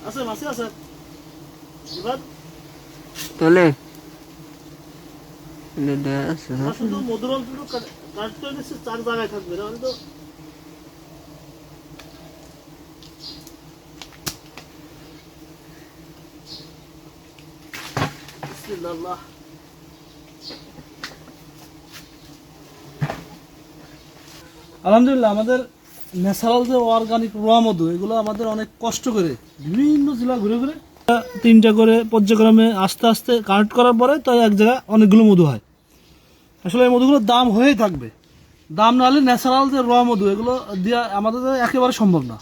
আছে মাছে আছে এবার তাহলে এটা আছে না শুধু মধুর অংশটুকু কাটতে হচ্ছে 4 জায়গায় থাকবে তাহলে তো বিসমিল্লাহ। আলহামদুলিল্লাহ আমাদের ন্যাচারাল যে অর্গানিক র মধু এগুলো আমাদের অনেক কষ্ট করে বিভিন্ন জেলা ঘুরে ঘুরে 3টা করে পর্যায়ক্রমে আস্তে আস্তে কানেক্ট করার পরে তো এক জায়গায় অনেকগুলো মধু হয়। আসলে এই মধুগুলোর দাম হয়েই থাকবে, দাম না হলে ন্যাচারাল যে র মধু এগুলো দেওয়া আমাদের একেবারে সম্ভব না।